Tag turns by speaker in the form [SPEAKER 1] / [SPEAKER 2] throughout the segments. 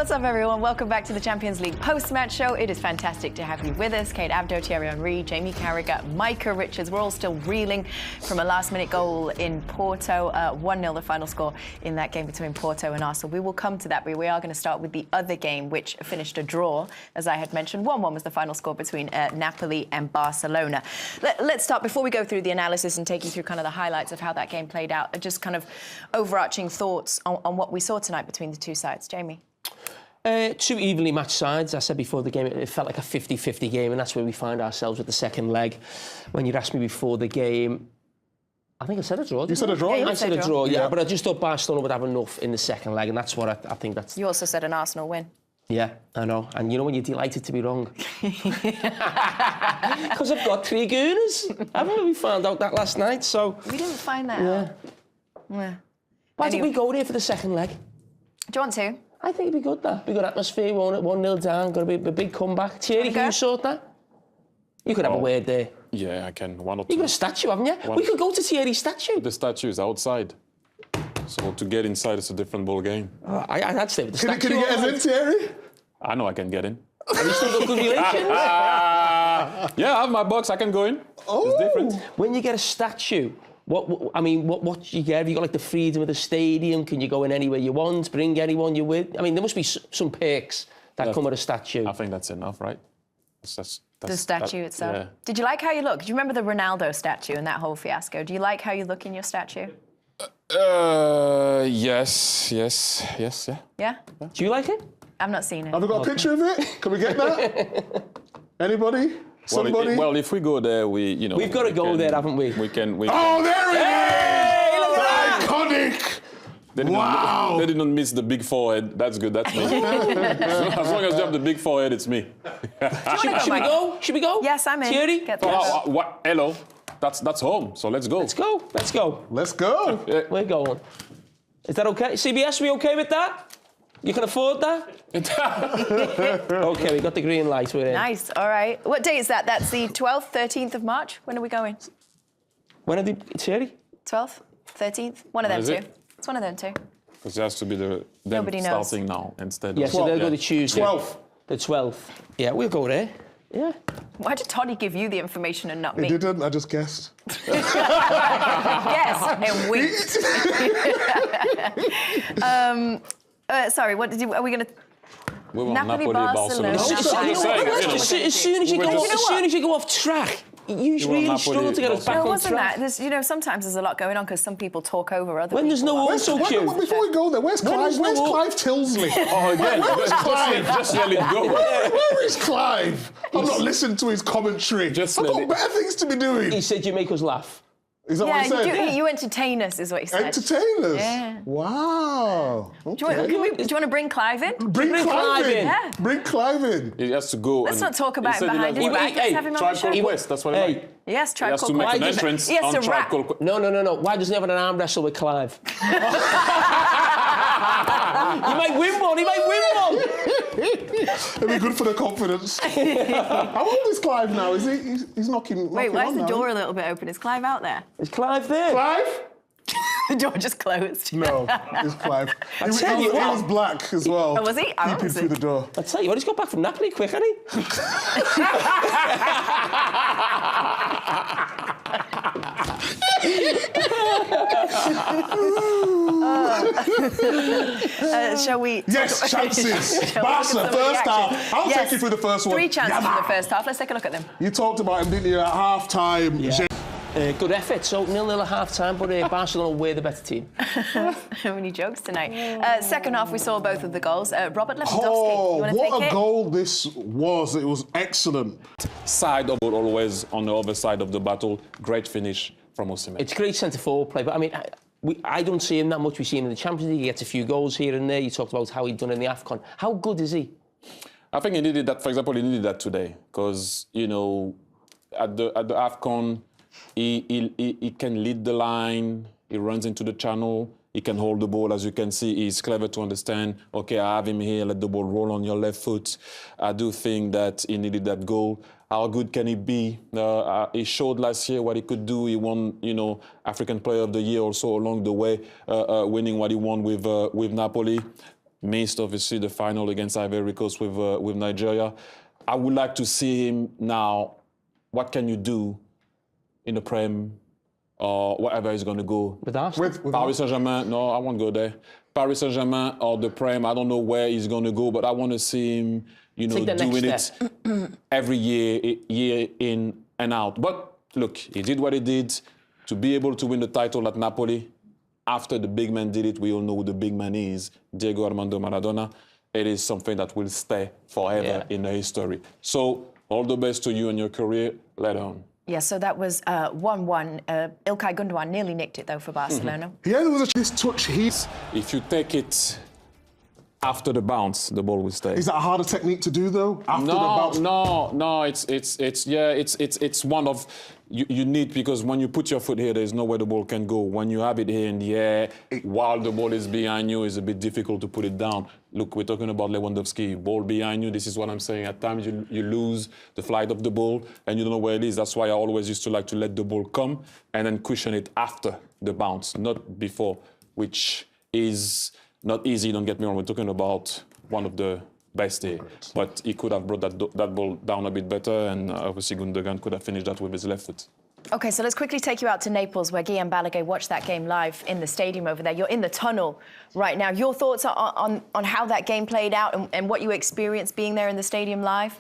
[SPEAKER 1] what's up, everyone? Welcome back to the Champions League post-match show. It is fantastic to have you with us. Kate Abdo, Thierry Henry, Jamie Carragher, Micah Richards. We're all still reeling from a last-minute goal in Porto. 1-0, the final score in that game between Porto and Arsenal. We will come to that, but we are going to start with the other game, which finished a draw. As I had mentioned, 1-1 was the final score between Napoli and Barcelona. Let's start, before we go through the analysis and take you through kind of the highlights of how that game played out, just kind of overarching thoughts on what we saw tonight between the two sides. Jamie?
[SPEAKER 2] Two evenly matched sides. I said before the game, it felt like a 50-50 game, and that's where we find ourselves with the second leg. When you'd asked me before the game, I think I said a draw.
[SPEAKER 3] You said a draw?
[SPEAKER 1] Yeah,
[SPEAKER 2] I said a draw, yeah. But I just thought Barcelona would have enough in the second leg, and that's what I think that's...
[SPEAKER 1] You also said an Arsenal win.
[SPEAKER 2] Yeah, I know. And you know when you're delighted to be wrong? Because I've got 3 gooners. Haven't we found out that last night, so...
[SPEAKER 1] We didn't find that out. Yeah.
[SPEAKER 2] Why don't we go there for the second leg?
[SPEAKER 1] Do you want to?
[SPEAKER 2] I think it'd be good, that. Be good atmosphere, 1-0 down, got to be a big comeback. Thierry, can you sort that? You could have a word there.
[SPEAKER 4] Yeah, I can. 1 or 2.
[SPEAKER 2] You've got a statue, haven't you? We could go to Thierry's statue.
[SPEAKER 4] The statue is outside. So to get inside, it's a different ball game.
[SPEAKER 2] I'd stay with the statue.
[SPEAKER 3] Can you get us in, Thierry?
[SPEAKER 4] I know I can get in.
[SPEAKER 2] Have you still got good relations?
[SPEAKER 4] Yeah, I have my box. I can go in.
[SPEAKER 3] Oh.
[SPEAKER 4] It's different.
[SPEAKER 2] When you get a statue, what do you get? Have you got like the freedom of the stadium? Can you go in anywhere you want? Bring anyone you're with? I mean, there must be some perks that come with a statue.
[SPEAKER 4] I think that's enough, right?
[SPEAKER 1] The statue itself.
[SPEAKER 4] Yeah.
[SPEAKER 1] Did you like how you look? Do you remember the Ronaldo statue and that whole fiasco? Do you like how you look in your statue?
[SPEAKER 4] Yes, yeah.
[SPEAKER 1] Yeah?
[SPEAKER 2] Do you like it?
[SPEAKER 1] I've not seen it.
[SPEAKER 3] Have we got a picture of it? Can we get that? Anybody? Somebody?
[SPEAKER 4] Well, if we go there,
[SPEAKER 2] We've got to go there, haven't we?
[SPEAKER 4] We can.
[SPEAKER 3] Oh, there it is!
[SPEAKER 2] Look at that!
[SPEAKER 3] Iconic!
[SPEAKER 4] Wow! They didn't miss the big forehead. That's good. That's me. As long as you have the big forehead, it's me.
[SPEAKER 2] Should we go? Should we go?
[SPEAKER 1] Yes, I'm in.
[SPEAKER 2] Thierry?
[SPEAKER 1] Get this.
[SPEAKER 4] Hello. That's home. So let's go.
[SPEAKER 2] Let's go.
[SPEAKER 3] Let's go.
[SPEAKER 2] We're going. Is that okay? CBS, we okay with that? You can afford that? Okay, we got the green light. We're in.
[SPEAKER 1] Nice. All right. What day is that? That's the 12th, 13th of March. When are we going?
[SPEAKER 2] When are they, Thierry?
[SPEAKER 1] 12th, 13th? One of them two.
[SPEAKER 4] it?
[SPEAKER 1] It's one of them two.
[SPEAKER 4] Because it has to be them
[SPEAKER 1] Nobody knows.
[SPEAKER 4] starting now instead.
[SPEAKER 2] Yeah,
[SPEAKER 4] of...
[SPEAKER 2] so they'll go to Tuesday.
[SPEAKER 3] 12th.
[SPEAKER 2] The 12th. Yeah, we'll go there. Yeah.
[SPEAKER 1] Why did Toddy give you the information and not me?
[SPEAKER 3] He didn't, I just guessed.
[SPEAKER 1] Yes, and winked. Sorry, what did you... Are we going to...
[SPEAKER 4] We want
[SPEAKER 1] Napoli,
[SPEAKER 4] Barcelona.
[SPEAKER 1] Barcelona.
[SPEAKER 2] As soon as you go off track, you really struggle to get us back
[SPEAKER 1] No, it
[SPEAKER 2] on
[SPEAKER 1] wasn't
[SPEAKER 2] track.
[SPEAKER 1] that. There's, sometimes there's a lot going on because some people talk over other
[SPEAKER 2] When
[SPEAKER 1] people.
[SPEAKER 2] there's no auto cue.
[SPEAKER 3] Before we go there, where's Clive? Where's Clive Tilsley?
[SPEAKER 4] Oh, again,
[SPEAKER 3] Where's Clive?
[SPEAKER 4] just let it go.
[SPEAKER 3] Where is Clive? I'm not listening to his commentary.
[SPEAKER 4] Just
[SPEAKER 3] I've
[SPEAKER 4] let
[SPEAKER 3] got
[SPEAKER 4] it-
[SPEAKER 3] better things to be doing.
[SPEAKER 2] He said you make us laugh.
[SPEAKER 3] Is that what he
[SPEAKER 1] Yeah,
[SPEAKER 3] said?
[SPEAKER 1] you entertain us, is what he said.
[SPEAKER 3] Entertainers?
[SPEAKER 1] Yeah.
[SPEAKER 3] Wow.
[SPEAKER 1] Do you want to bring Clive in?
[SPEAKER 3] Bring Clive in.
[SPEAKER 1] Yeah.
[SPEAKER 3] Bring Clive in.
[SPEAKER 4] He has to go.
[SPEAKER 1] Let's not talk about him behind his back. Let's have him on the
[SPEAKER 4] Tribe
[SPEAKER 1] show.
[SPEAKER 4] Called Quest, that's what I mean.
[SPEAKER 1] Yes,
[SPEAKER 4] He
[SPEAKER 1] Tribe
[SPEAKER 4] has to
[SPEAKER 1] Called
[SPEAKER 4] make
[SPEAKER 1] Quest.
[SPEAKER 4] an entrance
[SPEAKER 1] He has
[SPEAKER 4] on
[SPEAKER 1] to
[SPEAKER 4] Tribe
[SPEAKER 1] rap.
[SPEAKER 4] Called Quest.
[SPEAKER 2] No. Why doesn't he have an arm wrestle with Clive? He might win one.
[SPEAKER 3] It'd be good for the confidence. How old is Clive now? Is he? He's knocking.
[SPEAKER 1] Wait, why is
[SPEAKER 3] on
[SPEAKER 1] the
[SPEAKER 3] now.
[SPEAKER 1] door a little bit open? Is Clive out there?
[SPEAKER 2] Is Clive there?
[SPEAKER 3] Clive?
[SPEAKER 1] The door just closed.
[SPEAKER 3] No, it's Clive. He
[SPEAKER 2] tell you what.
[SPEAKER 3] was black as well.
[SPEAKER 1] Oh, was he? I
[SPEAKER 3] Peeping
[SPEAKER 1] was
[SPEAKER 3] through the door.
[SPEAKER 2] I tell you what, he's got back from Napoli quick, hasn't he?
[SPEAKER 1] Shall we?
[SPEAKER 3] Yes, chances. Barca, first half. I'll take you through the first one.
[SPEAKER 1] 3 chances
[SPEAKER 3] Yeah,
[SPEAKER 1] in the first half. Let's take a look at them.
[SPEAKER 3] You talked about him, didn't you, at half-time?
[SPEAKER 2] Yeah. Good effort. So 0-0 at half-time, but Barcelona were the better team.
[SPEAKER 1] How many jokes tonight? Second half, we saw both of the goals. Robert Lewandowski,
[SPEAKER 3] Oh,
[SPEAKER 1] you want to take
[SPEAKER 3] what a
[SPEAKER 1] it?
[SPEAKER 3] goal this was. It was excellent.
[SPEAKER 4] Side of it, always on the other side of the battle. Great finish from Osimhen.
[SPEAKER 2] It's great centre-forward play, but I mean, I don't see him that much. We see him in the Champions League. He gets a few goals here and there. You talked about how he'd done in the AFCON. How good is he?
[SPEAKER 4] I think he needed that. For example, he needed that today because at the AFCON, he can lead the line. He runs into the channel. He can hold the ball, as you can see. He's clever to understand, okay, I have him here, let the ball roll on your left foot. I do think that he needed that goal. How good can he be? He showed last year what he could do. He won, African Player of the Year also along the way, winning what he won with Napoli. missed obviously the final against Ivory Coast with Nigeria. I would like to see him now. What can you do in the Prem or whatever he's going to go?
[SPEAKER 2] With Arsenal?
[SPEAKER 3] With
[SPEAKER 4] Paris Saint-Germain, no, I won't go there. Paris Saint-Germain or the Prem, I don't know where he's going to go, but I want to see him, you know, doing it every year in and out. But look, he did what he did to be able to win the title at Napoli. After the big man did it, we all know who the big man is, Diego Armando Maradona. It is something that will stay forever in the history. So all the best to you in your career. Let on.
[SPEAKER 1] Yeah, so that was 1-1. Ilkay Gundogan nearly nicked it, though, for Barcelona.
[SPEAKER 3] Yeah, there was this touch here.
[SPEAKER 4] If you take it after the bounce, the ball will stay.
[SPEAKER 3] Is that a harder technique to do, though? After the bounce?
[SPEAKER 4] No. It's one of you need, because when you put your foot here, there's nowhere the ball can go. When you have it here in the air, while the ball is behind you, it's a bit difficult to put it down. Look, we're talking about Lewandowski. Ball behind you. This is what I'm saying. At times you lose the flight of the ball and you don't know where it is. That's why I always used to like to let the ball come and then cushion it after the bounce, not before, which is not easy. Don't get me wrong. We're talking about one of the best here, but he could have brought that ball down a bit better, and obviously Gundogan could have finished that with his left foot.
[SPEAKER 1] OK, so let's quickly take you out to Naples, where Guillaume Balaguer watched that game live in the stadium over there. You're in the tunnel right now. Your thoughts on how that game played out and what you experienced being there in the stadium live?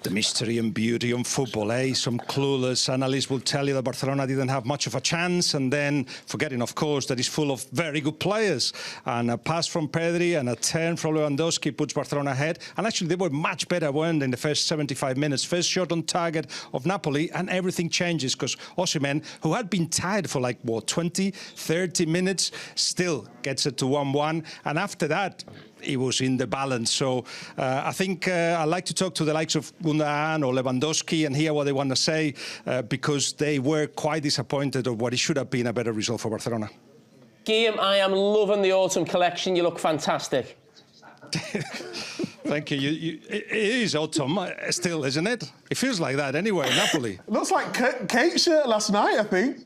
[SPEAKER 5] The mystery and beauty on football, eh? Some clueless analysts will tell you that Barcelona didn't have much of a chance, and then forgetting, of course, that it's full of very good players. And a pass from Pedri and a turn from Lewandowski puts Barcelona ahead. And actually, they were much better, weren't they, in the first 75 minutes. First shot on target of Napoli, and everything changes because Osimhen, who had been tired for like, 20, 30 minutes, still gets it to 1-1. And after that, he was in the balance. So I think I like to talk to the likes of Gundogan or Lewandowski and hear what they want to say because they were quite disappointed of what it should have been a better result for Barcelona.
[SPEAKER 2] Guillaume, I am loving the autumn collection. You look fantastic.
[SPEAKER 5] Thank you. It is autumn still, isn't it? It feels like that anyway in Napoli.
[SPEAKER 3] Looks like Kate's shirt last night, I think.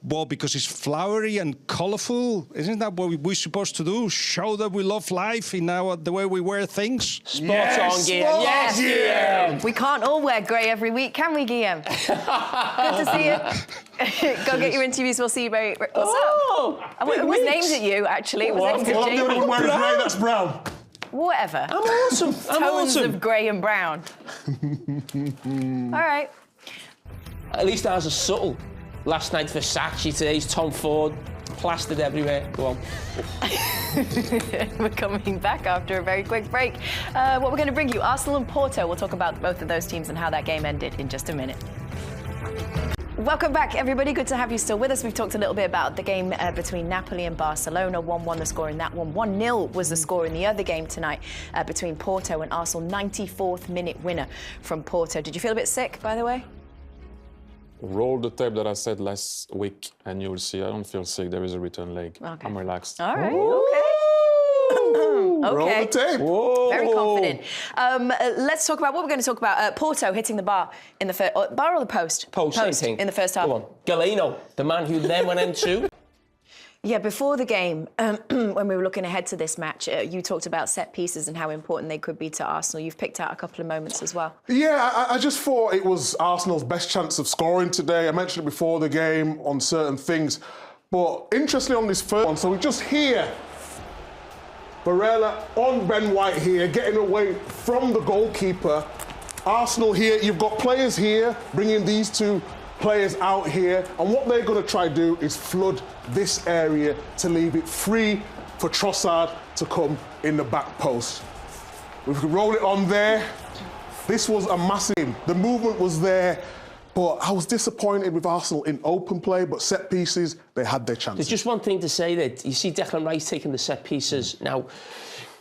[SPEAKER 5] Well, because it's flowery and colourful. Isn't that what we're supposed to do? Show that we love life in the way we wear things?
[SPEAKER 2] Spot on, Guillaume. Yes, Guillaume.
[SPEAKER 1] We can't all wear grey every week, can we, Guillaume? Good to see you. Go get your interviews. We'll see you very... What's up? It was named at you, actually. It was aimed at Jamie.
[SPEAKER 3] Well, I'm wearing grey, that's brown.
[SPEAKER 1] Whatever.
[SPEAKER 2] I'm awesome.
[SPEAKER 1] Tones of grey and brown. All right.
[SPEAKER 2] At least ours are subtle. Last night Versace, today's Tom Ford, plastered everywhere. Go on.
[SPEAKER 1] We're coming back after a very quick break. What we're going to bring you, Arsenal and Porto. We'll talk about both of those teams and how that game ended in just a minute. Welcome back, everybody. Good to have you still with us. We've talked a little bit about the game between Napoli and Barcelona. 1-1 the score in that one. 1-0 was the score in the other game tonight between Porto and Arsenal. 94th minute winner from Porto. Did you feel a bit sick, by the way?
[SPEAKER 4] Roll the tape that I said last week and you'll see I don't feel sick. There is a return leg. Okay. I'm relaxed.
[SPEAKER 1] All right, okay.
[SPEAKER 3] Roll the tape.
[SPEAKER 2] Whoa.
[SPEAKER 1] Very confident. Let's talk about what we're going to talk about. Porto hitting the bar in the first... bar or the post?
[SPEAKER 2] Post
[SPEAKER 1] in the first half.
[SPEAKER 2] Go on. Galeno, the man who then went into...
[SPEAKER 1] Yeah, before the game, when we were looking ahead to this match, you talked about set pieces and how important they could be to Arsenal. You've picked out a couple of moments as well.
[SPEAKER 3] Yeah, I just thought it was Arsenal's best chance of scoring today. I mentioned it before the game on certain things. But interestingly on this first one, so we just hear Barella on Ben White here, getting away from the goalkeeper. Arsenal here, you've got players here, bringing these two players out here, and what they're going to try to do is flood this area to leave it free for Trossard to come in the back post. We can roll it on there. This was a massive... The movement was there, but I was disappointed with Arsenal in open play, but set pieces, they had their chances.
[SPEAKER 2] There's just one thing to say that you see Declan Rice taking the set pieces. Now,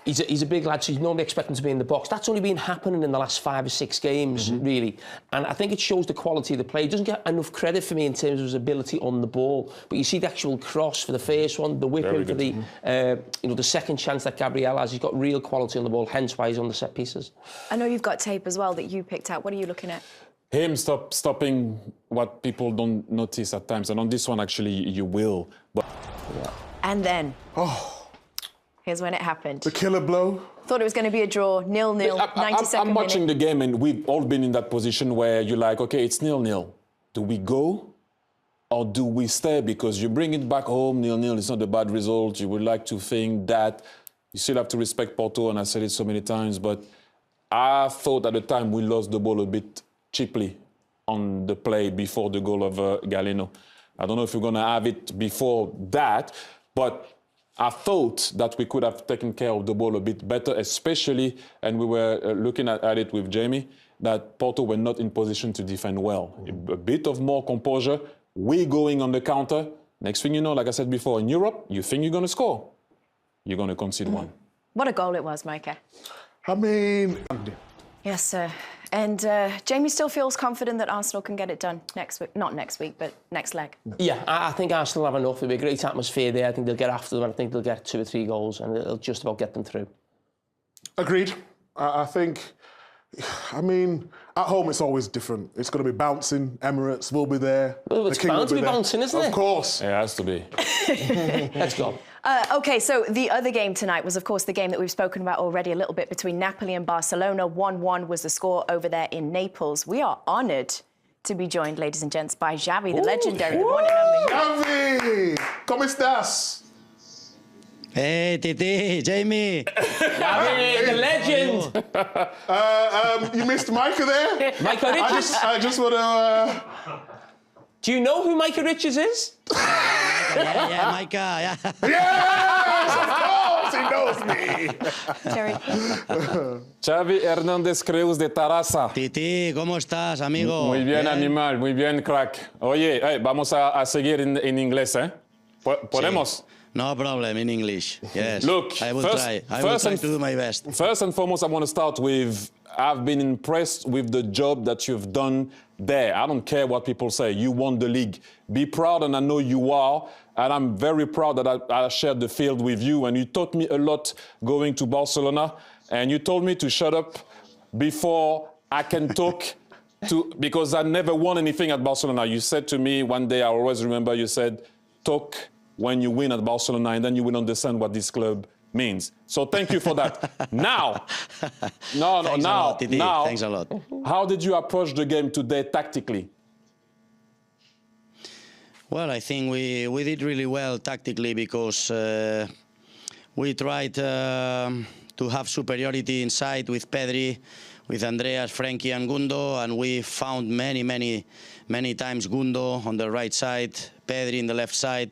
[SPEAKER 2] he's a big lad, so you normally expect him to be in the box. That's only been happening in the last 5 or 6 games, really. And I think it shows the quality of the play. He doesn't get enough credit for me in terms of his ability on the ball. But you see the actual cross for the first one, the whipping for the, the second chance that Gabriel has. He's got real quality on the ball, hence why he's on the set pieces.
[SPEAKER 1] I know you've got tape as well that you picked out. What are you looking at?
[SPEAKER 4] Him stopping what people don't notice at times. And on this one, actually, you will. But
[SPEAKER 1] And then... Here's when it happened.
[SPEAKER 3] The killer blow.
[SPEAKER 1] Thought it was going to be a draw, 0-0, 92nd
[SPEAKER 4] I'm watching
[SPEAKER 1] minute.
[SPEAKER 4] the game, and we've all been in that position where you're like, okay, it's 0-0. Do we go or do we stay? Because you bring it back home, 0-0, it's not a bad result. You would like to think that. You still have to respect Porto, and I said it so many times, but I thought at the time we lost the ball a bit cheaply on the play before the goal of Galeno. I don't know if we're going to have it before that, but I thought that we could have taken care of the ball a bit better, especially, and we were looking at it with Jamie, that Porto were not in position to defend well. A bit of more composure, we going on the counter. Next thing you know, like I said before, in Europe, you think you're going to score. You're going to concede one.
[SPEAKER 1] What a goal it was, Micah.
[SPEAKER 3] I mean...
[SPEAKER 1] Yes, sir. And Jamie still feels confident that Arsenal can get it done next week. Not next week, but next leg.
[SPEAKER 2] Yeah, I think Arsenal have enough. There'll be a great atmosphere there. I think they'll get after them. I think they'll get 2 or 3 goals, and it'll just about get them through.
[SPEAKER 3] Agreed. I think... I mean, at home it's always different. It's going to be bouncing. Emirates will be there.
[SPEAKER 2] Well, it's bound to be bouncing, isn't it?
[SPEAKER 3] Of course.
[SPEAKER 4] It has to be.
[SPEAKER 2] Let's go.
[SPEAKER 1] OK, so the other game tonight was, of course, the game that we've spoken about already a little bit between Napoli and Barcelona. 1-1 was the score over there in Naples. We are honoured to be joined, ladies and gents, by Xavi, the legendary, the one and only.
[SPEAKER 3] Xavi! ¿Cómo estás?
[SPEAKER 5] Hey, Titi, Jamie.
[SPEAKER 2] Xavi, the legend.
[SPEAKER 3] You missed Micah there?
[SPEAKER 2] Micah Richards.
[SPEAKER 3] I just want to...
[SPEAKER 2] Do you know who Micah Richards is?
[SPEAKER 5] Yeah, Micah, yeah.
[SPEAKER 3] Yes, of course, he knows me.
[SPEAKER 1] Terry.
[SPEAKER 4] Xavi Hernández Creus de Tarrasa.
[SPEAKER 5] Titi, ¿cómo estás, amigo?
[SPEAKER 4] Muy bien, animal, muy bien, crack. Oye, vamos a seguir en inglés, ¿eh? ¿Podemos?
[SPEAKER 5] Sí. No problem, in English. Yes.
[SPEAKER 4] Look,
[SPEAKER 5] I will try. I will try to do my best.
[SPEAKER 4] First and foremost, I want to start with, I've been impressed with the job that you've done there. I don't care what people say. You won the league. Be proud, and I know you are. And I'm very proud that I shared the field with you. And you taught me a lot going to Barcelona. And you told me to shut up before I can talk. Because I never won anything at Barcelona. You said to me one day, I always remember, you said, talk when you win at Barcelona, and then you will understand what this club means. So thank you for that. Now,
[SPEAKER 5] Thanks a lot.
[SPEAKER 4] how did you approach the game today tactically?
[SPEAKER 5] Well, I think we did really well tactically because we tried to have superiority inside with Pedri, with Andreas, Frankie and Gundo, and we found many times Gundo on the right side, Pedri in the left side.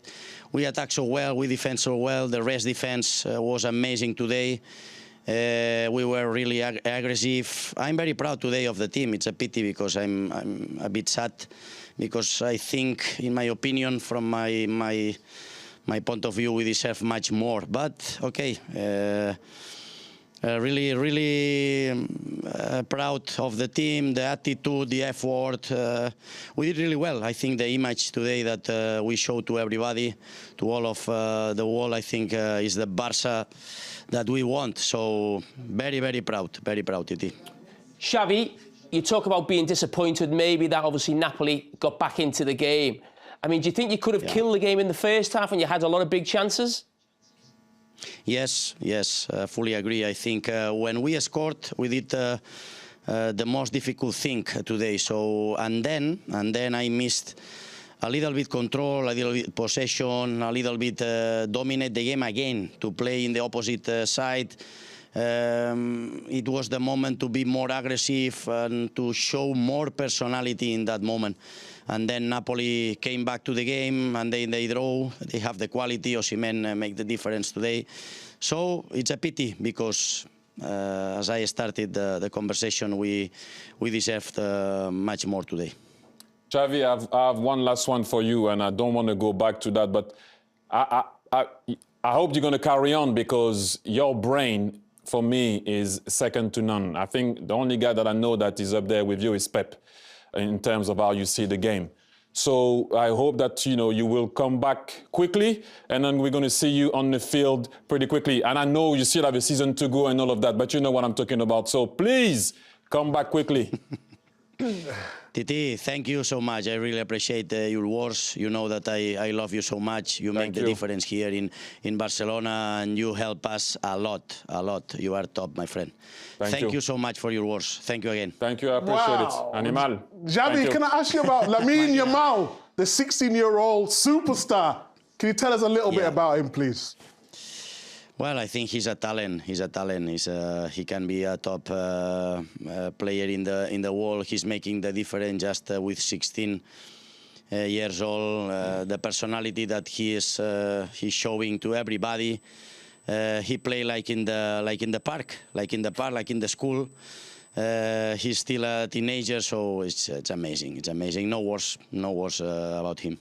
[SPEAKER 5] We attacked so well, we defend so well. The rest defense was amazing today. We were really aggressive. I'm very proud today of the team. It's a pity because I'm a bit sad because I think, in my opinion, from my point of view, we deserve much more. But okay. Really proud of the team, the attitude, the effort. We did really well. I think the image today that we showed to everybody, to all of the world, I think is the Barca that we want. So very proud, Titi.
[SPEAKER 2] Xavi, you talk about being disappointed. Maybe that obviously Napoli got back into the game. I mean, do you think you could have killed the game in the first half and you had a lot of big chances?
[SPEAKER 5] Yes, fully agree. I think when we scored, we did the most difficult thing today. So and then I missed a little bit control, a little bit possession, a little bit dominate the game again to play in the opposite side. It was the moment to be more aggressive and to show more personality in that moment. And then Napoli came back to the game and they draw. They have the quality. Osimhen make the difference today. So it's a pity because as I started the conversation, we deserved much more today.
[SPEAKER 4] Xavi, I have one last one for you, and I don't want to go back to that, but I hope you're going to carry on because your brain, for me, is second to none. I think the only guy that I know that is up there with you is Pep, in terms of how you see the game. So I hope that, you will come back quickly, and then we're going to see you on the field pretty quickly. And I know you still have a season to go and all of that, but you know what I'm talking about. So please, come back quickly.
[SPEAKER 6] Titi, thank you so much. I really appreciate your words. You know that I love you so much. You make the difference here in Barcelona, and you help us a lot, a lot. You are top, my friend. Thank you so much for your words. Thank you again.
[SPEAKER 4] Thank you, I appreciate it. Animal.
[SPEAKER 3] Xavi, can I ask you about Lamine Yamal, the 16-year-old superstar? Can you tell us a little bit about him, please?
[SPEAKER 6] Well, I think he's a talent. He's a talent. He can be a top player in the world. He's making the difference just with 16 years old. The personality that he's showing to everybody. He play like in the park, like in the school. He's still a teenager, so it's amazing. It's amazing. No words about him.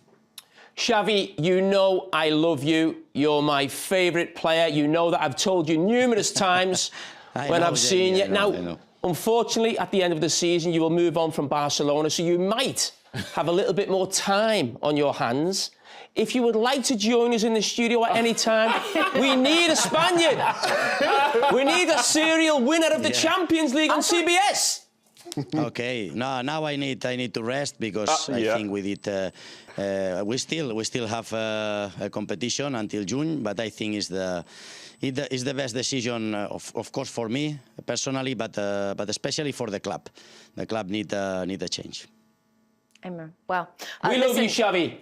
[SPEAKER 2] Xavi, you know I love you. You're my favourite player. You know that I've told you numerous times when I've seen you. Now, unfortunately, at the end of the season, you will move on from Barcelona, so you might have a little bit more time on your hands. If you would like to join us in the studio at any time, we need a Spaniard. We need a serial winner of the Champions League on CBS.
[SPEAKER 6] Okay, now I need to rest because I think we did. We still have a competition until June, but I think it's the best decision, of course, for me personally, but especially for the club. The club need a change.
[SPEAKER 1] Amen. Well,
[SPEAKER 2] we love you, Xavi.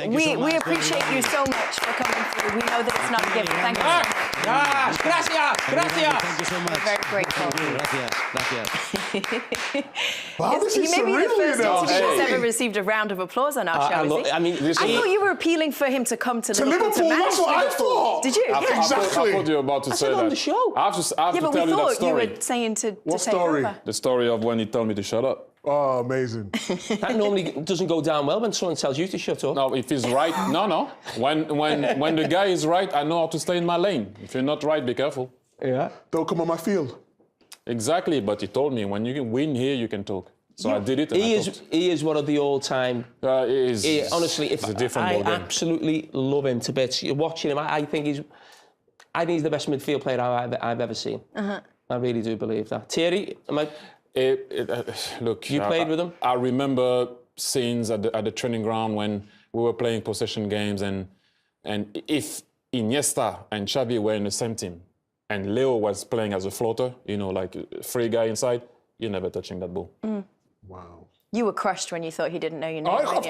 [SPEAKER 1] We appreciate you so much for coming through. We know that it's not a given. Thank you so much.
[SPEAKER 2] Gracias.
[SPEAKER 6] Thank you so much.
[SPEAKER 1] We're very grateful.
[SPEAKER 6] Gracias.
[SPEAKER 3] Wow, this is
[SPEAKER 1] He may be the
[SPEAKER 3] surreal,
[SPEAKER 1] first
[SPEAKER 3] you know.
[SPEAKER 1] interview that's ever received a round of applause on our show, is he?
[SPEAKER 2] I mean,
[SPEAKER 1] I thought you were appealing for him to come to Liverpool to manage
[SPEAKER 3] that's what I
[SPEAKER 1] Liverpool.
[SPEAKER 3] thought.
[SPEAKER 1] Did you?
[SPEAKER 4] I
[SPEAKER 3] Exactly.
[SPEAKER 4] thought you were about to say that.
[SPEAKER 2] on the show.
[SPEAKER 4] I have to
[SPEAKER 1] Yeah,
[SPEAKER 4] tell
[SPEAKER 1] but we
[SPEAKER 4] you that
[SPEAKER 1] thought you
[SPEAKER 4] story.
[SPEAKER 1] were saying to
[SPEAKER 3] What
[SPEAKER 1] take
[SPEAKER 3] story?
[SPEAKER 1] over.
[SPEAKER 4] The story of when he told me to shut up.
[SPEAKER 3] Oh, amazing.
[SPEAKER 2] That normally doesn't go down well when someone tells you to shut up.
[SPEAKER 4] No, if he's right, no. When the guy is right, I know how to stay in my lane. If you're not right, be careful.
[SPEAKER 2] Yeah.
[SPEAKER 3] Don't come on my field.
[SPEAKER 4] Exactly, but he told me when you can win here, you can talk. So I did it. And
[SPEAKER 2] He is one of the all-time. Honestly,
[SPEAKER 4] it's a different
[SPEAKER 2] I
[SPEAKER 4] ball game.
[SPEAKER 2] absolutely love him to bits. You're watching him. I think he's the best midfield player I've ever seen. I really do believe that. Thierry,
[SPEAKER 4] look,
[SPEAKER 2] you played with him.
[SPEAKER 4] I remember scenes at the training ground when we were playing possession games, and if Iniesta and Xavi were in the same team, and Leo was playing as a floater, like a free guy inside, you're never touching that ball.
[SPEAKER 3] Wow.
[SPEAKER 1] You were crushed when you thought he didn't know your name.
[SPEAKER 3] Of course.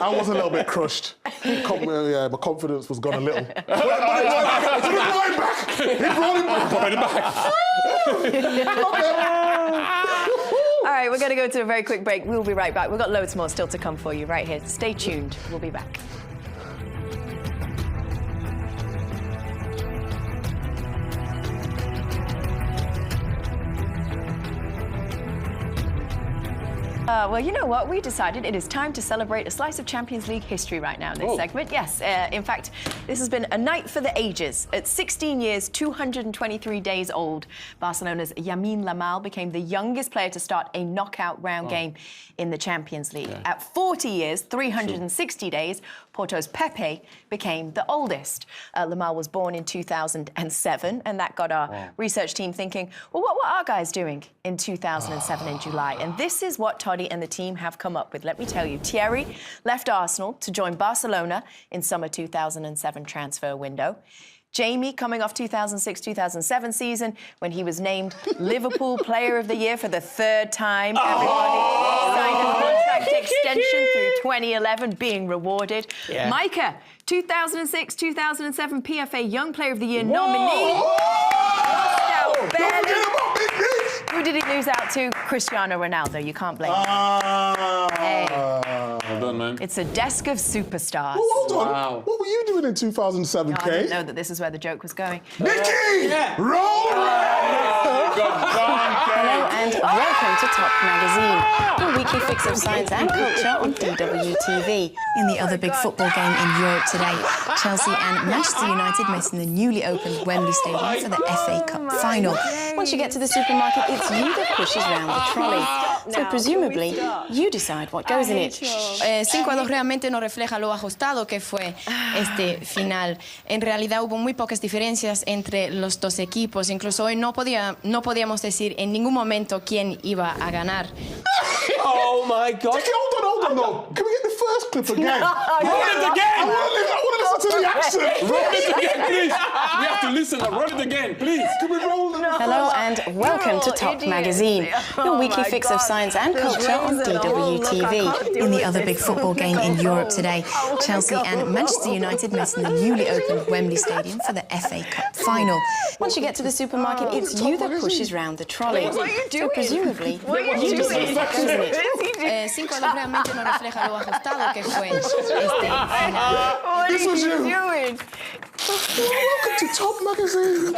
[SPEAKER 3] I was a little bit crushed. My confidence was gone a little. But he brought it back.
[SPEAKER 1] All right, we're going to go to a very quick break. We'll be right back. We've got loads more still to come for you right here. Stay tuned. We'll be back. Well, you know what? We decided it is time to celebrate a slice of Champions League history right now in this segment. Yes, in fact, this has been a night for the ages. At 16 years, 223 days old, Barcelona's Lamine Yamal became the youngest player to start a knockout round game in the Champions League. Yeah. At 40 years, 360 days, Porto's Pepe became the oldest. Yamal was born in 2007, and that got our research team thinking, well, what were our guys doing in 2007 in July? And this is what Toddy and the team have come up with. Let me tell you, Thierry left Arsenal to join Barcelona in summer 2007 transfer window. Jamie, coming off 2006-2007 season, when he was named Liverpool Player of the Year for the third time. Everybody signed a contract extension through 2011, being rewarded. Yeah. Micah, 2006-2007 PFA Young Player of the Year nominee. Lost out barely. Who did he lose out to? Cristiano Ronaldo. You can't blame him. Hey.
[SPEAKER 4] Well done, man.
[SPEAKER 1] It's a desk of superstars.
[SPEAKER 3] Hold on. Wow. What were you doing in 2007, Kate?
[SPEAKER 1] I didn't know that this is where the joke was going.
[SPEAKER 3] Nicky! Roll!
[SPEAKER 7] Hello and welcome to Top Magazine, your weekly fix of science and culture on DWTV. In the other big football game in Europe today, Chelsea and Manchester United met in the newly opened Wembley Stadium for the FA Cup final. Once you get to the supermarket, it's you that pushes round the trolley. So presumably, you decide what goes in it. 5-2 realmente no refleja lo ajustado que fue este final. En realidad hubo muy pocas diferencias entre los dos equipos. Incluso hoy no podíamos decir en ningún momento quién iba a ganar.
[SPEAKER 2] Oh my God!
[SPEAKER 3] Hold on, no. Can we get the first clip again?
[SPEAKER 4] Roll it again!
[SPEAKER 3] I want to listen to the accent.
[SPEAKER 4] Roll it again, please! We have to listen and roll it again, please!
[SPEAKER 3] Can we roll it?
[SPEAKER 7] Hello and welcome to Top Magazine, your weekly fix of science and culture on DWTV. In the other big football game in Europe today, Chelsea and Manchester United met in the newly opened Wembley Stadium for the FA Cup final. Once you get to the supermarket, it's you that pushes round the trolley.
[SPEAKER 1] What are you doing?
[SPEAKER 7] So presumably, you decide what goes in it. 5-2 realmente no refleja lo ajustado que fue este final.
[SPEAKER 1] What are you doing?
[SPEAKER 3] Welcome to Top Magazine.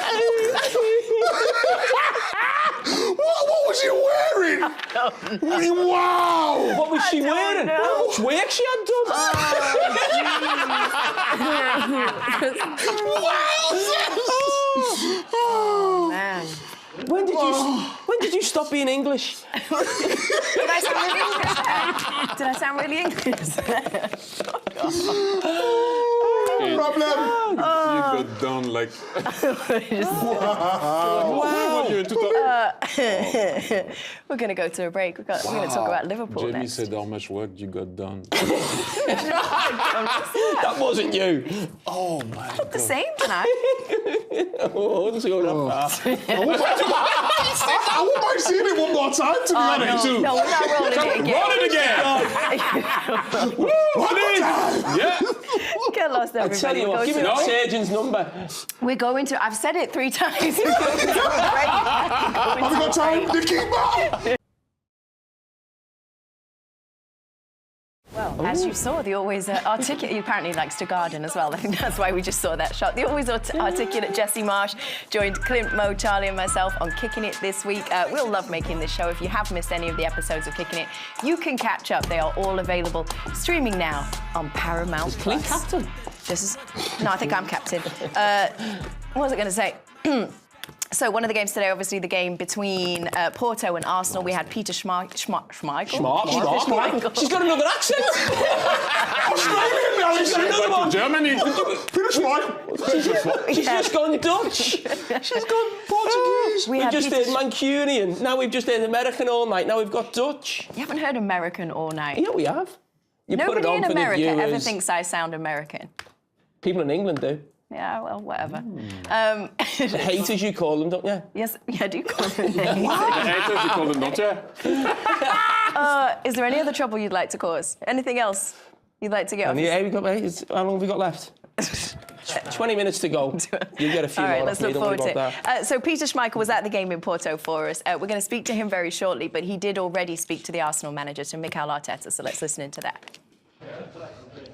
[SPEAKER 3] What was you wearing? Wow!
[SPEAKER 2] What was she wearing? How much work she had done?
[SPEAKER 1] Oh, man.
[SPEAKER 2] When did you stop being English?
[SPEAKER 1] Did I sound really English?
[SPEAKER 3] Problem.
[SPEAKER 4] You got done like...
[SPEAKER 2] Wow!
[SPEAKER 1] We're going to go to a break. We're going to talk about Liverpool
[SPEAKER 4] Jamie
[SPEAKER 1] next.
[SPEAKER 4] said how much work you got done.
[SPEAKER 2] That wasn't you.
[SPEAKER 4] Oh my God.
[SPEAKER 1] The same tonight.
[SPEAKER 2] Oh, let's go that far.
[SPEAKER 3] I wouldn't mind seeing it one more time, to be honest.
[SPEAKER 1] No, we're not rolling it again.
[SPEAKER 4] Roll it again! Please! Yeah!
[SPEAKER 1] Get lost,
[SPEAKER 2] I tell
[SPEAKER 1] everybody.
[SPEAKER 2] you what, give me that surgeon's number.
[SPEAKER 1] We're going to... I've said it 3 times. We're going to a break.
[SPEAKER 3] Have we got time to keep up?
[SPEAKER 1] Well, as you saw, the always articulate... He apparently likes to garden as well. I think that's why we just saw that shot. The always articulate Jesse Marsh joined Clint, Mo, Charlie and myself on Kicking It this week. We'll love making this show. If you have missed any of the episodes of Kicking It, you can catch up. They are all available, streaming now on Paramount+.
[SPEAKER 2] Clint captain?
[SPEAKER 1] No, I think I'm captain. What was I going to say? So one of the games today, obviously, the game between Porto and Arsenal. We had Peter Schmeichel.
[SPEAKER 2] Schmeichel. She's got another accent.
[SPEAKER 3] Australian now,
[SPEAKER 2] She's got another one.
[SPEAKER 4] Germany!
[SPEAKER 3] Peter Schmeichel.
[SPEAKER 2] She's just gone Dutch. She's gone Portuguese.
[SPEAKER 1] We
[SPEAKER 2] We've
[SPEAKER 1] had
[SPEAKER 2] just heard Mancunian. Now we've just heard American all night. Now we've got Dutch.
[SPEAKER 1] You haven't heard American all night.
[SPEAKER 2] Yeah, we have. You put it
[SPEAKER 1] Nobody
[SPEAKER 2] on
[SPEAKER 1] in
[SPEAKER 2] for the
[SPEAKER 1] America ever
[SPEAKER 2] viewers.
[SPEAKER 1] thinks I sound American.
[SPEAKER 2] People in England do.
[SPEAKER 1] Yeah, well, whatever.
[SPEAKER 2] The haters, you call them, don't you?
[SPEAKER 1] Yes, yeah, I do call them names.
[SPEAKER 4] The haters, you call them, don't you?
[SPEAKER 1] Is there any other trouble you'd like to cause? Anything else you'd like to get off?
[SPEAKER 2] Yeah, how long have we got left? 20 minutes to go. You get a few
[SPEAKER 1] All right,
[SPEAKER 2] more.
[SPEAKER 1] let's look forward to it. So Peter Schmeichel was at the game in Porto for us. We're going to speak to him very shortly, but he did already speak to the Arsenal manager, to Mikel Arteta, so let's listen into that.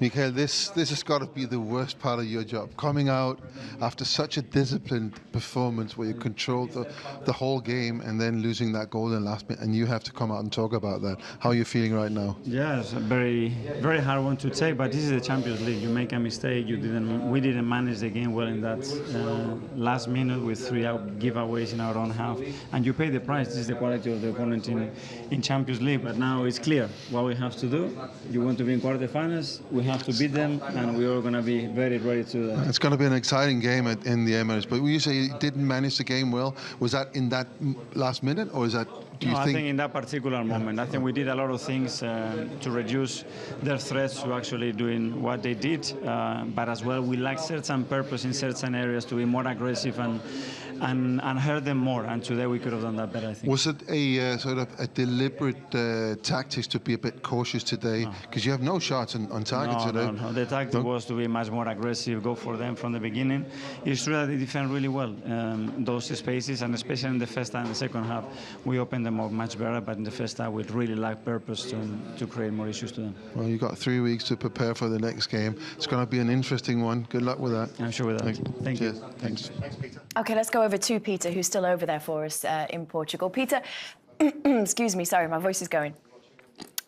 [SPEAKER 8] Michael, this has got to be the worst part of your job. Coming out after such a disciplined performance where you controlled the whole game and then losing that goal in the last minute, and you have to come out and talk about that. How are you feeling right now?
[SPEAKER 9] Yeah, it's a very, very hard one to take, but this is the Champions League. You make a mistake, we didn't manage the game well in that last minute with 3 giveaways in our own half, and you pay the price. This is the quality of the opponent in Champions League, but now it's clear what we have to do. You want to be in quarterfinals, we have to beat them, and we're all going to be very ready to do that.
[SPEAKER 8] It's going to be an exciting game in the Emirates, but when you say you didn't manage the game well, was that in that last minute, or is that, do you
[SPEAKER 9] I
[SPEAKER 8] think...
[SPEAKER 9] think in that particular moment, I think we did a lot of things to reduce their threats to actually doing what they did, but as well we lacked certain purpose in certain areas to be more aggressive and hurt them more, and today we could have done that better, I think.
[SPEAKER 8] Was it a sort of a deliberate tactics to be a bit cautious today? Because you have no shots on target today.
[SPEAKER 9] No. The tactic was to be much more aggressive, go for them from the beginning. It's true that they defend really well those spaces, and especially in the first and the second half, we opened them up much better, but in the first half, we really lacked purpose to create more issues to them.
[SPEAKER 8] Well, you've got 3 weeks to prepare for the next game. It's going to be an interesting one. Good luck with that.
[SPEAKER 9] I'm sure with that. Thank you.
[SPEAKER 8] Thanks.
[SPEAKER 1] OK, let's go over to Peter, who's still over there for us in Portugal. Peter, excuse me, sorry, my voice is going.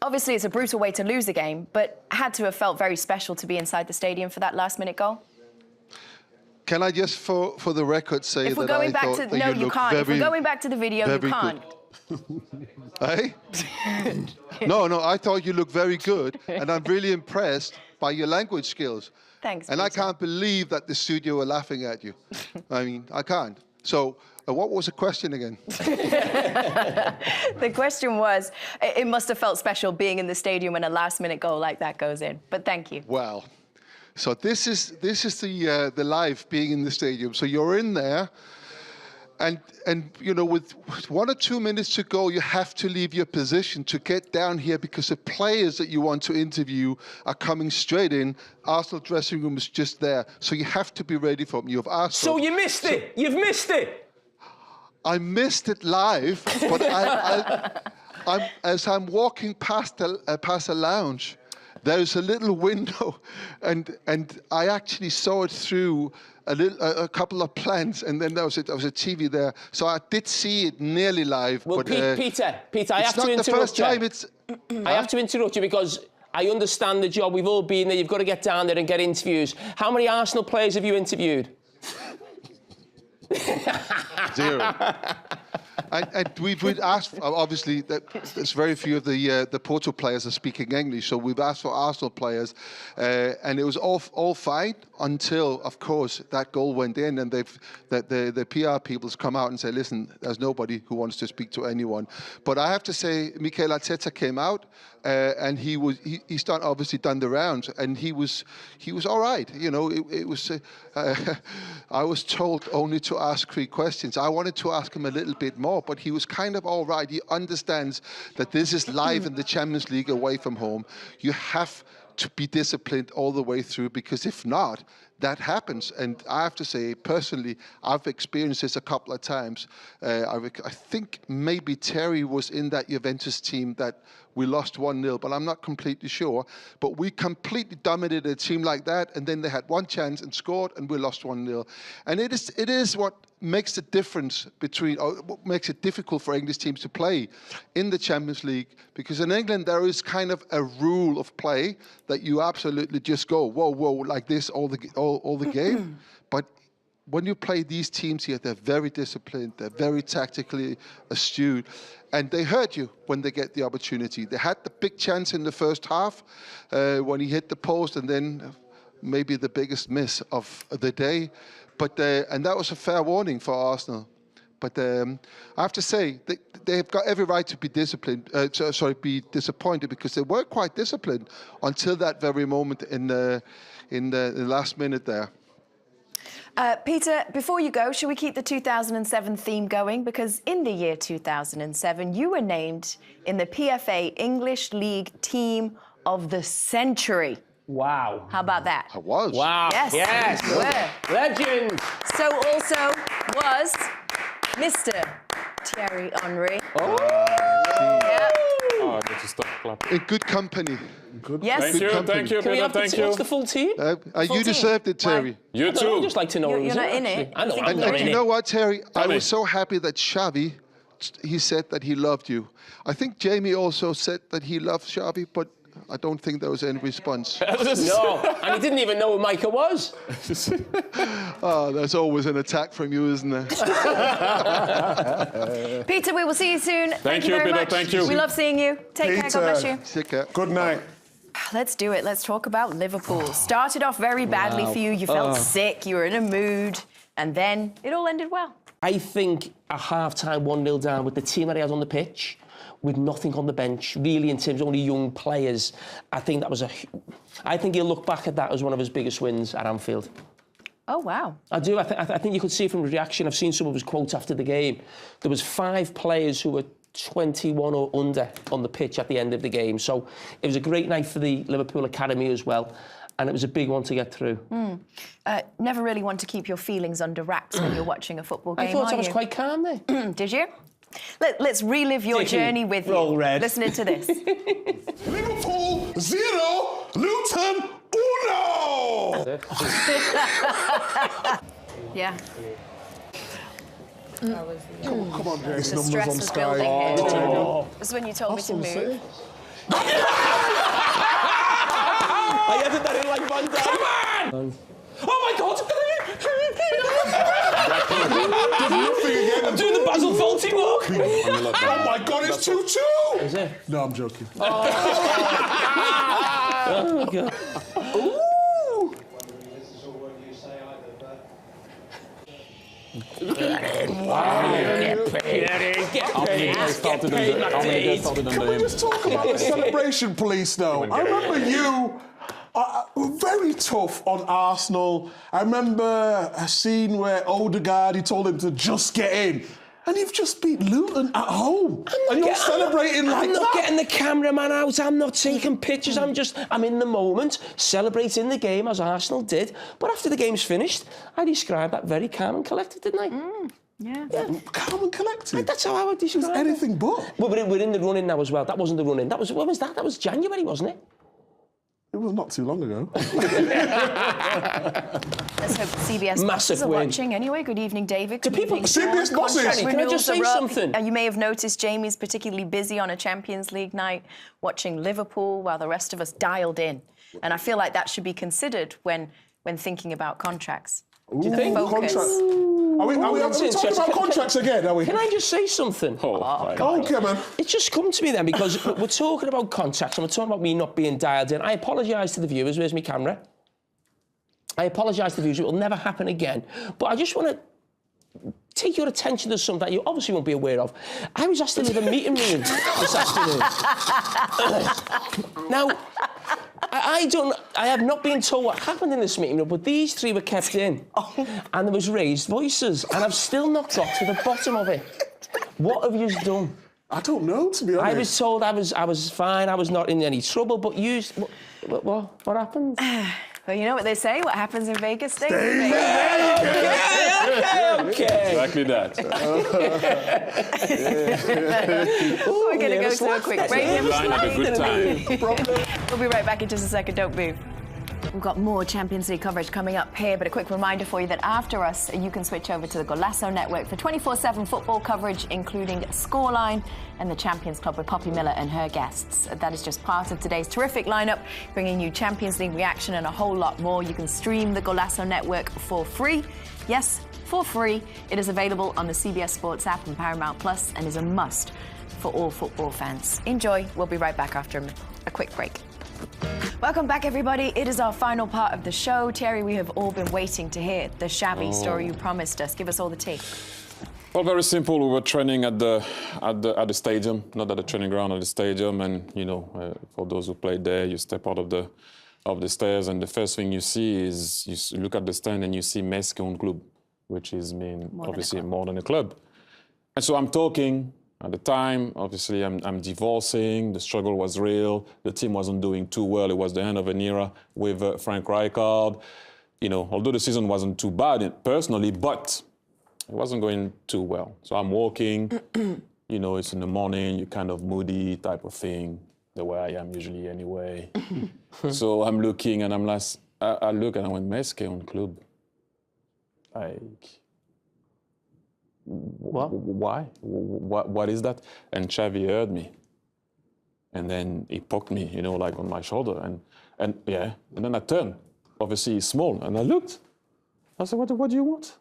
[SPEAKER 1] Obviously, it's a brutal way to lose a game, but had to have felt very special to be inside the stadium for that last-minute goal.
[SPEAKER 8] Can I just, for the record, say
[SPEAKER 1] if we're
[SPEAKER 8] that
[SPEAKER 1] going
[SPEAKER 8] I
[SPEAKER 1] back
[SPEAKER 8] thought
[SPEAKER 1] to
[SPEAKER 8] that
[SPEAKER 1] no,
[SPEAKER 8] you
[SPEAKER 1] can't. If we're
[SPEAKER 8] very,
[SPEAKER 1] going back to the video, you can't.
[SPEAKER 8] good. Hey? No, I thought you looked very good, and I'm really impressed by your language skills.
[SPEAKER 1] Thanks,
[SPEAKER 8] And I
[SPEAKER 1] Peter.
[SPEAKER 8] can't believe that the studio are laughing at you. I mean, I can't. So, what was the question again?
[SPEAKER 1] The question was, it must have felt special being in the stadium when a last-minute goal like that goes in. But thank you.
[SPEAKER 8] Well, so this is the life being in the stadium. So you're in there, and you know, with 1 or 2 minutes to go, you have to leave your position to get down here because the players that you want to interview are coming straight in. Arsenal dressing room is just there, so you have to be ready for them. You have Arsenal.
[SPEAKER 2] So you missed it. You've missed it.
[SPEAKER 8] I missed it live, but as I'm walking past a lounge, there's a little window, and I actually saw it through a couple of plants, and then there was a TV there, so I did see it nearly live.
[SPEAKER 2] Well,
[SPEAKER 8] but,
[SPEAKER 2] Peter, I have to interrupt you.
[SPEAKER 8] It's not the first time it's.
[SPEAKER 2] I have to interrupt you because I understand the job. We've all been there. You've got to get down there and get interviews. How many Arsenal players have you interviewed?
[SPEAKER 8] 0. And we've asked, obviously, that there's very few of the Porto players are speaking English, so we've asked for Arsenal players, and it was all fine until, of course, that goal went in, and the PR people's come out and say, listen, there's nobody who wants to speak to anyone. But I have to say, Mikel Arteta came out, and he's obviously done the rounds, and he was all right. You know, it was. I was told only to ask 3 questions. I wanted to ask him a little bit more, but he was kind of all right. He understands that this is live in the Champions League away from home. You have to be disciplined all the way through, because if not, that happens. And I have to say, personally, I've experienced this a couple of times. I think maybe Terry was in that Juventus team that we lost 1-0, but I'm not completely sure. But we completely dominated a team like that, and then they had one chance and scored, and we lost 1-0. And it is what makes the difference between, or what makes it difficult for English teams to play in the Champions League, because in England there is kind of a rule of play that you absolutely just go whoa like this all the game. But when you play these teams here, they're very disciplined, they're very tactically astute, and they hurt you when they get the opportunity. They had the big chance in the first half when he hit the post, and then maybe the biggest miss of the day. But and that was a fair warning for Arsenal. But I have to say, they've got every right to be disciplined. Be disappointed, because they were quite disciplined until that very moment in the last minute there.
[SPEAKER 1] Peter, before you go, should we keep the 2007 theme going? Because in the year 2007, you were named in the PFA English League Team of the Century.
[SPEAKER 2] Wow.
[SPEAKER 1] How about that?
[SPEAKER 8] I was.
[SPEAKER 2] Wow.
[SPEAKER 1] Yes.
[SPEAKER 2] You were. Legend.
[SPEAKER 1] So also was Mr. Thierry Henry.
[SPEAKER 2] Oh.
[SPEAKER 1] Yeah.
[SPEAKER 4] Oh, I need to stop clapping.
[SPEAKER 8] In good company.
[SPEAKER 1] Yes.
[SPEAKER 4] Thank you,
[SPEAKER 2] Can we
[SPEAKER 4] Peter,
[SPEAKER 2] have
[SPEAKER 4] thank you.
[SPEAKER 2] What's the full team?
[SPEAKER 8] You deserved it, Terry.
[SPEAKER 4] You
[SPEAKER 2] I
[SPEAKER 4] too.
[SPEAKER 2] would just like to know
[SPEAKER 1] You're
[SPEAKER 2] who's
[SPEAKER 1] not in
[SPEAKER 2] actually.
[SPEAKER 1] it.
[SPEAKER 2] I know. I'm
[SPEAKER 8] And
[SPEAKER 2] not in
[SPEAKER 8] you
[SPEAKER 2] it.
[SPEAKER 8] know what, Terry? I
[SPEAKER 4] Tell me.
[SPEAKER 8] was so happy that Xavi, he said that he loved you. I think Jamie also said that he loved Xavi, but I don't think there was any response.
[SPEAKER 2] No, and he didn't even know who Micah was.
[SPEAKER 8] Oh, there's always an attack from you, isn't there?
[SPEAKER 1] Peter, we will see you soon. Thank you very
[SPEAKER 4] Peter,
[SPEAKER 1] much.
[SPEAKER 4] thank you.
[SPEAKER 1] We love seeing you. Take care. God bless you.
[SPEAKER 8] Take care.
[SPEAKER 3] Good night.
[SPEAKER 1] Let's do it. Let's talk about Liverpool. Started off very badly for you. You felt sick. You were in a mood. And then it all ended well.
[SPEAKER 2] I think a half-time 1-0 down with the team that he has on the pitch, with nothing on the bench, really, in terms of only young players, I think that was I think he'll look back at that as one of his biggest wins at Anfield.
[SPEAKER 1] Oh, wow.
[SPEAKER 2] I do. I think you could see from the reaction. I've seen some of his quotes after the game. There was 5 players who were 21 or under on the pitch at the end of the game. So it was a great night for the Liverpool Academy as well. And it was a big one to get through.
[SPEAKER 1] Never really want to keep your feelings under wraps when you're watching a football game,
[SPEAKER 2] I thought I was
[SPEAKER 1] you?
[SPEAKER 2] quite calm there.
[SPEAKER 1] Did you? Let's relive your journey with you.
[SPEAKER 2] Roll red.
[SPEAKER 1] Listening to this.
[SPEAKER 3] Liverpool 0, Luton 1.
[SPEAKER 1] Yeah.
[SPEAKER 3] Come on, James.
[SPEAKER 1] The
[SPEAKER 3] Numbers
[SPEAKER 1] stress
[SPEAKER 3] on
[SPEAKER 1] was
[SPEAKER 3] Sky.
[SPEAKER 1] building here.
[SPEAKER 3] Oh.
[SPEAKER 1] This is when you told me to move.
[SPEAKER 2] I edited that in like one day. Come on! Oh my God! I'm doing the Basil Fawlty walk.
[SPEAKER 3] Oh my God, it's 2-2.
[SPEAKER 2] Is it?
[SPEAKER 3] No, I'm joking.
[SPEAKER 2] Oh, God.
[SPEAKER 3] Can we just talk about the celebration police, though? I remember you very tough on Arsenal. I remember a scene where Odegaard, he told him to just get in. And you've just beat Luton at home. And you're celebrating like that.
[SPEAKER 2] I'm not getting the cameraman out. I'm not taking pictures. I'm in the moment, celebrating the game as Arsenal did. But after the game's finished, I described that very calm and collected, didn't I?
[SPEAKER 1] Yeah.
[SPEAKER 3] Calm and collected.
[SPEAKER 2] That's how I would describe it.
[SPEAKER 3] Anything but.
[SPEAKER 2] We're in the run-in now as well. That wasn't the run-in. When was that? That was January, wasn't it?
[SPEAKER 3] It was not too long ago.
[SPEAKER 1] Let's hope CBS bosses are watching anyway. Good evening, David. Good evening,
[SPEAKER 3] CBS bosses?
[SPEAKER 2] Can I just say something?
[SPEAKER 1] You may have noticed Jamie's particularly busy on a Champions League night watching Liverpool while the rest of us dialed in. And I feel like that should be considered when thinking about contracts.
[SPEAKER 3] Do you think? Contracts. Are we talking about contracts again, are we?
[SPEAKER 2] Can I just say something?
[SPEAKER 3] Okay, man.
[SPEAKER 2] It's just come to me then, because we're talking about contracts and we're talking about me not being dialed in. I apologise to the viewers. Where's my camera? I apologise to the viewers. It will never happen again. But I just want to take your attention to something that you obviously won't be aware of. I was asked to leave a meeting room this afternoon. Now, I have not been told what happened in this meeting room, but these three were kept in. And there was raised voices, and I've still not got to the bottom of it. What have you done?
[SPEAKER 3] I don't know, to be honest.
[SPEAKER 2] I was told I was fine, I was not in any trouble, but what happened?
[SPEAKER 1] Well, you know what they say, what happens in Vegas stays in
[SPEAKER 3] Stay
[SPEAKER 1] Vegas.
[SPEAKER 2] Okay.
[SPEAKER 4] Exactly that.
[SPEAKER 1] We're going to go to a quick break.
[SPEAKER 4] Line at a good time.
[SPEAKER 1] We'll be right back in just a second, don't move. We've got more Champions League coverage coming up here, but a quick reminder for you that after us, you can switch over to the Golasso Network for 24/7 football coverage, including Scoreline and the Champions Club with Poppy Miller and her guests. That is just part of today's terrific lineup, bringing you Champions League reaction and a whole lot more. You can stream the Golasso Network for free. Yes, for free. It is available on the CBS Sports app and Paramount Plus and is a must for all football fans. Enjoy. We'll be right back after a quick break. Welcome back, everybody. It is our final part of the show. Thierry, we have all been waiting to hear the Xavi story you promised us. Give us all the tea.
[SPEAKER 4] Well, very simple. We were training at the stadium, not at the training ground, at the stadium. And for those who played there, you step out of the stairs, and the first thing you see is you look at the stand and you see Micah on club, which is obviously more than a club. And so I'm talking. At the time, obviously, I'm divorcing. The struggle was real. The team wasn't doing too well. It was the end of an era with Frank Rijkaard. Although the season wasn't too bad personally, but it wasn't going too well. So I'm walking. It's in the morning. You're kind of moody type of thing, the way I am usually anyway. So I'm looking, and I look, and I went, Micah on club.
[SPEAKER 2] What?
[SPEAKER 4] Why? What is that? And Xavi heard me. And then he poked me, like on my shoulder. And then I turned. Obviously, he's small. And I looked. I said, what do you want?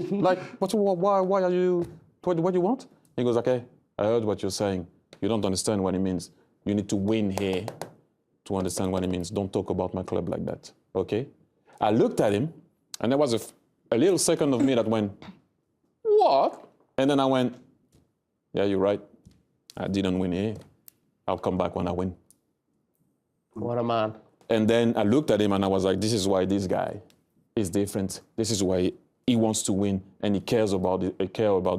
[SPEAKER 4] Like, why are you, what do you want? He goes, okay, I heard what you're saying. You don't understand what it means. You need to win here to understand what it means. Don't talk about my club like that, okay? I looked at him, and there was a little second of me that went, what? And then I went, yeah, you're right. I didn't win here. I'll come back when I win.
[SPEAKER 2] What a man.
[SPEAKER 4] And then I looked at him and I was like, this is why this guy is different. This is why he wants to win and he cares about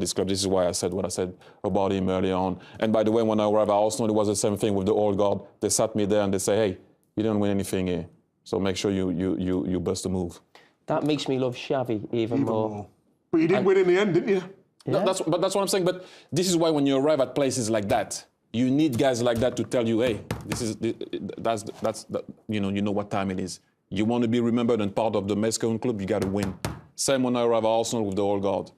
[SPEAKER 4] this club. This is why I said what I said about him early on. And by the way, when I arrived at Arsenal, it was the same thing with the old guard. They sat me there and they say, hey, you didn't win anything here. So make sure you bust a move.
[SPEAKER 2] That makes me love Xavi even more.
[SPEAKER 3] But you didn't win in the end, didn't you?
[SPEAKER 2] Yeah.
[SPEAKER 4] That's what I'm saying. But this is why when you arrive at places like that, you need guys like that to tell you, hey, you know what time it is. You want to be remembered and part of the Micah club, you got to win. Same when I arrived at Arsenal with the old guard.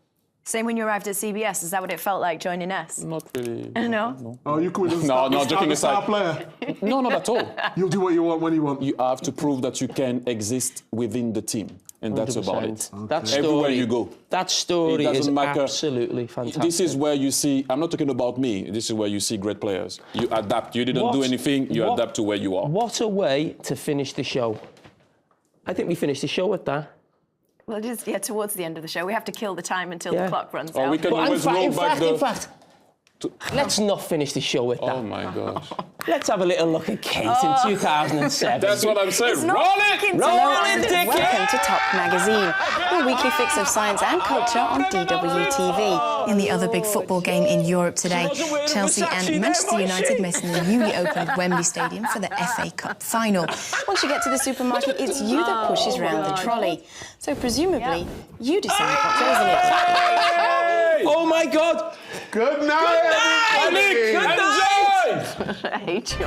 [SPEAKER 1] Same when you arrived at CBS. Is that what it felt like joining us?
[SPEAKER 4] Not really.
[SPEAKER 1] No?
[SPEAKER 3] Oh, you come in
[SPEAKER 4] No, joking aside.
[SPEAKER 3] player.
[SPEAKER 4] No, not at all.
[SPEAKER 3] You'll do what you want when you want.
[SPEAKER 4] You have to prove that you can exist within the team. And that's about it.
[SPEAKER 2] 100%. That story,
[SPEAKER 4] everywhere you go.
[SPEAKER 2] That story
[SPEAKER 4] It
[SPEAKER 2] is
[SPEAKER 4] doesn't matter.
[SPEAKER 2] absolutely fantastic.
[SPEAKER 4] This is where you see, I'm not talking about me, this is where you see great players. You adapt. You didn't do anything, you adapt to where you are.
[SPEAKER 2] What a way to finish the show. I think we finished the show with that.
[SPEAKER 1] Well, it is, towards the end of the show. We have to kill the time until the clock runs out.
[SPEAKER 4] We can always roll back
[SPEAKER 2] in fact, let's not finish the show with that.
[SPEAKER 4] Oh my gosh.
[SPEAKER 2] Let's have a little look at Kate in 2007.
[SPEAKER 4] That's what I'm saying. Roll it!
[SPEAKER 7] Welcome to Top Magazine, your weekly fix of science and culture on DWTV. In the other big football game in Europe today, Chelsea and Manchester United met in the newly opened Wembley Stadium for the FA Cup final. Once you get to the supermarket, it's you that pushes round the trolley. So presumably, you decide what goes in it.
[SPEAKER 2] Oh my God!
[SPEAKER 3] Good night, everybody!
[SPEAKER 2] Good night!
[SPEAKER 1] I hate you.